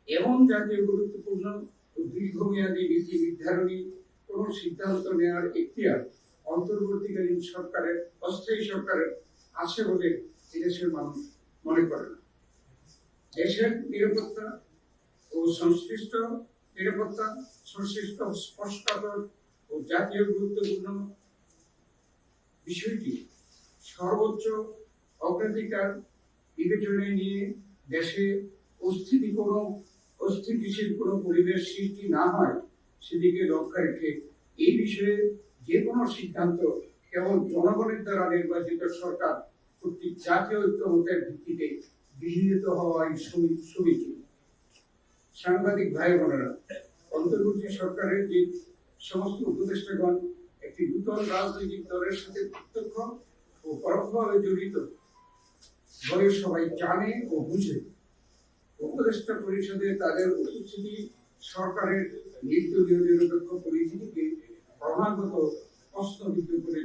এমন জাতীয় গুরুত্বপূর্ণ ও দীর্ঘমেয়াদী নীতি নির্ধারণী কোন সিদ্ধান্ত নেওয়ার এখতিয়ার অন্তর্বর্তীকালীন সরকারের, অস্থায়ী সরকারের আছে বলে এদেশের মানুষ মনে করে না। দেশের নিরাপত্তা ও সংশ্লিষ্ট স্পষ্টতর ও জাতীয় গুরুত্বপূর্ণ বিষয়টি সর্বোচ্চ অগ্রাধিকার বিবেচনায় নিয়ে দেশে অস্থিতিশীল কোনো পরিবেশ সৃষ্টি না হয় সেদিকে লক্ষ্য রেখে এই বিষয়ে যে কোনো সিদ্ধান্ত কেবল জনগণের দ্বারা নির্বাচিত সরকার কর্তৃক জাতীয় ঐক্যমতের ভিত্তিতে গৃহীত হওয়াই সমীচীন। সাংবাদিক ভাই বোনেরা, অন্তর্বর্তী সরকারের যে সমস্ত উপদেষ্টাগণ একটি নূতন রাজনৈতিক দলের সাথে প্রত্যক্ষ ও পরোক্ষভাবে জড়িত বলে সবাই জানে ও বুঝে। উপদেষ্টা পরিষদে তাদের উপস্থিতি সরকারের নির্দলীয় নিরপেক্ষ পরিস্থিতিকে ক্রমাগত প্রশ্নবিদ্ধ করে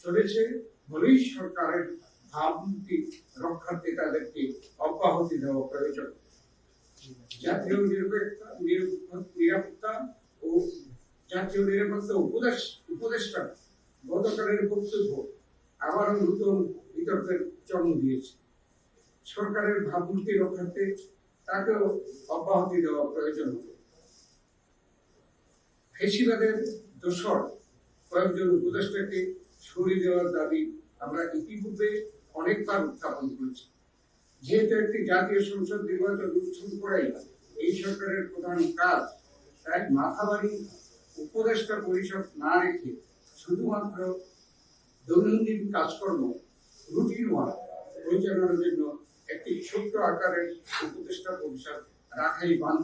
চলেছে বলেই সরকারের ভাবমূর্তি রক্ষার্থে তাদেরকে অব্যাহতি দেওয়া প্রয়োজন। জাতীয় নিরাপত্তা ও জাতীয় নিরাপত্তা উপদেষ্টা গতকালের বক্তব্য আবারও নতুন বিতর্কের জন্ম দিয়েছে। সরকারের ভাবমূর্তি রক্ষার্থে তাকেও অব্যাহতি দেওয়া প্রয়োজন হবে। ফেসিবাদের দোসর কয়েকজন উপদেষ্টাকে সরিয়ে দেওয়ার দাবি আমরা ইতিপূর্বে অনেকবার উত্থাপন করেছি। যেহেতু একটি জাতীয় সংসদ নির্বাচন অনুষ্ঠান করাই এই সরকারের প্রধান কাজ, তাই মাথাবাড়ি উপদেষ্টা পরিষদ না রেখে শুধুমাত্র দৈনন্দিন কাজকর্ম রুটিন ওয়ার্ক পরিচালনার জন্য একটি ছোট্ট আকারের উপদেষ্টা পরিষদ রাখাই বাঞ্ছনীয়।